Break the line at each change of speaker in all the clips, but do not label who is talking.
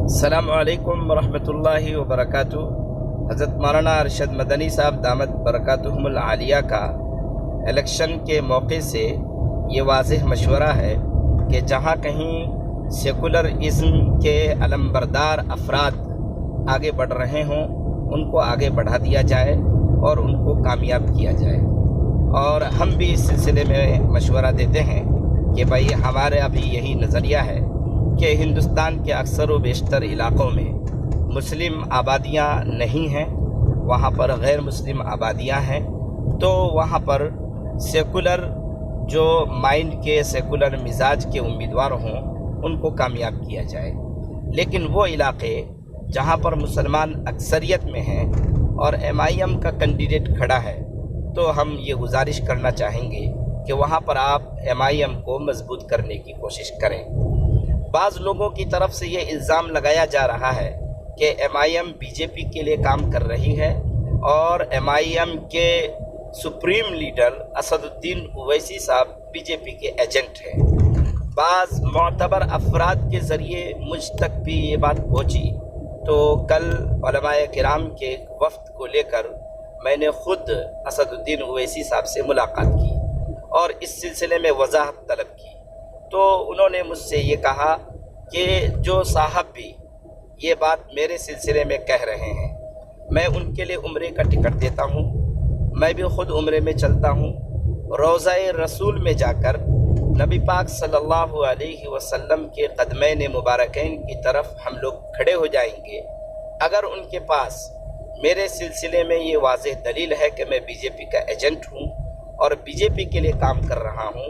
السلام علیکم ورحمۃ اللہ وبرکاتہ۔ حضرت مولانا ارشد مدنی صاحب دامت برکاتہم العالیہ کا الیکشن کے موقع سے یہ واضح مشورہ ہے کہ جہاں کہیں سیکولرازم کے علمبردار افراد آگے بڑھ رہے ہوں ان کو آگے بڑھا دیا جائے اور ان کو کامیاب کیا جائے۔ اور ہم بھی اس سلسلے میں مشورہ دیتے ہیں کہ بھائی ہمارے ابھی یہی نظریہ ہے کہ ہندوستان کے اکثر و بیشتر علاقوں میں مسلم آبادیاں نہیں ہیں، وہاں پر غیر مسلم آبادیاں ہیں، تو وہاں پر سیکولر جو مائنڈ کے سیکولر مزاج کے امیدوار ہوں ان کو کامیاب کیا جائے۔ لیکن وہ علاقے جہاں پر مسلمان اکثریت میں ہیں اور MIM کا کینڈیڈیٹ کھڑا ہے تو ہم یہ گزارش کرنا چاہیں گے کہ وہاں پر آپ MIM کو مضبوط کرنے کی کوشش کریں۔ بعض لوگوں کی طرف سے یہ الزام لگایا جا رہا ہے کہ MIM BJP کے لیے کام کر رہی ہے اور MIM کے سپریم لیڈر اسد الدین اویسی صاحب BJP کے ایجنٹ ہیں۔ بعض معتبر افراد کے ذریعے مجھ تک بھی یہ بات پہنچی، تو کل علماء کرام کے وفد کو لے کر میں نے خود اسد الدین اویسی صاحب سے ملاقات کی اور اس سلسلے میں وضاحت طلب کی، تو انہوں نے مجھ سے یہ کہا کہ جو صاحب بھی یہ بات میرے سلسلے میں کہہ رہے ہیں، میں ان کے لیے عمرے کا ٹکٹ دیتا ہوں، میں بھی خود عمرے میں چلتا ہوں، روضہ رسول میں جا کر نبی پاک صلی اللہ علیہ وسلم کے قدمین مبارکین کی طرف ہم لوگ کھڑے ہو جائیں گے۔ اگر ان کے پاس میرے سلسلے میں یہ واضح دلیل ہے کہ میں BJP کا ایجنٹ ہوں اور BJP کے لیے کام کر رہا ہوں،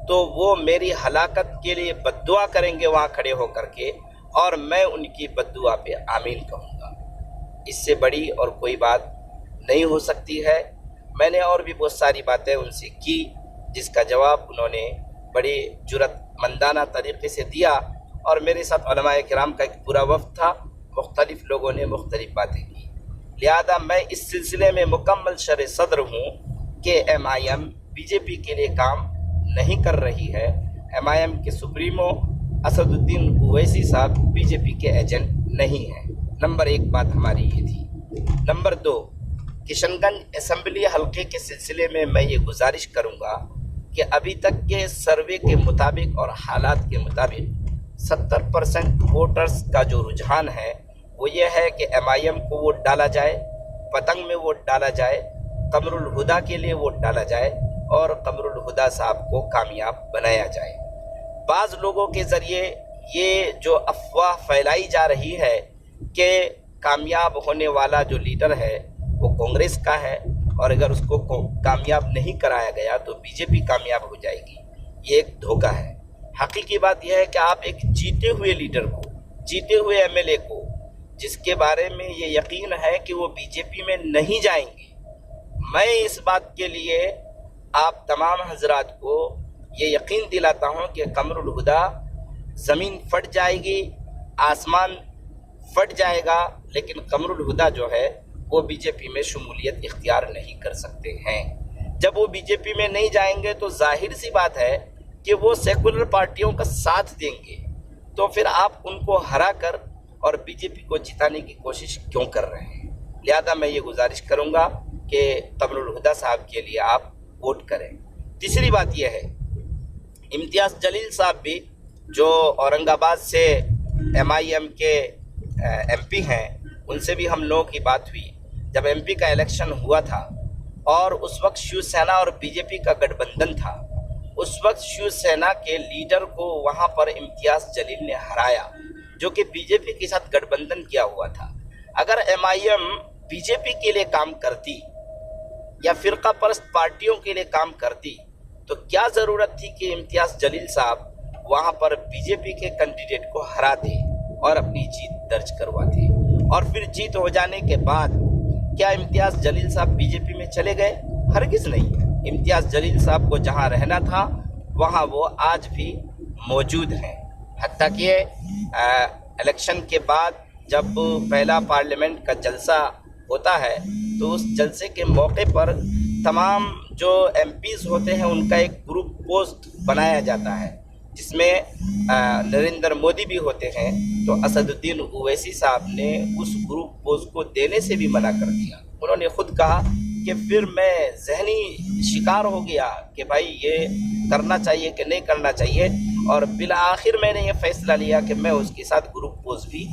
تو وہ میری ہلاکت کے لیے بد دعا کریں گے وہاں کھڑے ہو کر کے، اور میں ان کی بد دعا پہ آمین کہوں گا۔ اس سے بڑی اور کوئی بات نہیں ہو سکتی ہے۔ میں نے اور بھی بہت ساری باتیں ان سے کی جس کا جواب انہوں نے بڑی جرأت مندانہ طریقے سے دیا، اور میرے ساتھ علماء کرام کا ایک پورا وفد تھا، مختلف لوگوں نے مختلف باتیں کی۔ لہذا میں اس سلسلے میں مکمل شرح صدر ہوں کہ MIM BJP کے لیے کام نہیں کر رہی ہے۔ MIM کے سپریمو اسد الدین اویسی صاحب BJP کے ایجنٹ نہیں ہیں۔ نمبر ایک بات ہماری یہ تھی۔ نمبر دو، کشن گنج اسمبلی حلقے کے سلسلے میں میں یہ گزارش کروں گا کہ ابھی تک کے سروے کے مطابق اور حالات کے مطابق 70% ووٹرز کا جو رجحان ہے وہ یہ ہے کہ MIM کو ووٹ ڈالا جائے، پتنگ میں ووٹ ڈالا جائے، قمر الہدا کے لیے ووٹ ڈالا جائے اور قمر الہدا صاحب کو کامیاب بنایا جائے۔ بعض لوگوں کے ذریعے یہ جو افواہ پھیلائی جا رہی ہے کہ کامیاب ہونے والا جو لیڈر ہے وہ کانگریس کا ہے، اور اگر اس کو کامیاب نہیں کرایا گیا تو BJP کامیاب ہو جائے گی، یہ ایک دھوکہ ہے۔ حقیقی بات یہ ہے کہ آپ ایک جیتے ہوئے لیڈر کو، جیتے ہوئے MLA کو، جس کے بارے میں یہ یقین ہے کہ وہ BJP میں نہیں جائیں گے، میں اس بات کے لیے آپ تمام حضرات کو یہ یقین دلاتا ہوں کہ قمر الہدا زمین پھٹ جائے گی، آسمان پھٹ جائے گا، لیکن قمر الہدا جو ہے وہ BJP میں شمولیت اختیار نہیں کر سکتے ہیں۔ جب وہ BJP میں نہیں جائیں گے تو ظاہر سی بات ہے کہ وہ سیکولر پارٹیوں کا ساتھ دیں گے، تو پھر آپ ان کو ہرا کر اور BJP کو جتانے کی کوشش کیوں کر رہے ہیں؟ لہذا میں یہ گزارش کروں گا کہ قمر الہدا صاحب کے لیے آپ ووٹ کریں۔ تیسری بات یہ ہے، امتیاز جلیل صاحب بھی جو اورنگ آباد سے MIM کے MP ہیں، ان سے بھی ہم لوگوں کی بات ہوئی جب MP کا الیکشن ہوا تھا، اور اس وقت شیو سینا اور BJP کا گٹھ بندھن تھا۔ اس وقت شیو سینا کے لیڈر کو وہاں پر امتیاز جلیل نے ہرایا، جو کہ BJP کے ساتھ گٹھ بندھن کیا ہوا تھا۔ اگر MIM BJP کے لیے کام کرتی یا فرقہ پرست پارٹیوں کے لیے کام کرتی تو کیا ضرورت تھی کہ امتیاز جلیل صاحب وہاں پر BJP کے کینڈیڈیٹ کو ہراتے اور اپنی جیت درج کرواتے؟ اور پھر جیت ہو جانے کے بعد کیا امتیاز جلیل صاحب BJP میں چلے گئے؟ ہرگز نہیں۔ امتیاز جلیل صاحب کو جہاں رہنا تھا وہاں وہ آج بھی موجود ہیں، حتیٰ کہ الیکشن کے بعد جب پہلا پارلیمنٹ کا جلسہ ہوتا ہے تو اس جلسے کے موقع پر تمام جو MPs ہوتے ہیں ان کا ایک گروپ پوسٹ بنایا جاتا ہے، جس میں نریندر مودی بھی ہوتے ہیں، تو اسد الدین اویسی صاحب نے اس گروپ پوز کو دینے سے بھی منع کر دیا۔ انہوں نے خود کہا کہ پھر میں ذہنی شکار ہو گیا کہ بھائی یہ کرنا چاہیے کہ نہیں کرنا چاہیے، اور بالآخر میں نے یہ فیصلہ لیا کہ میں اس کے ساتھ گروپ پوز بھی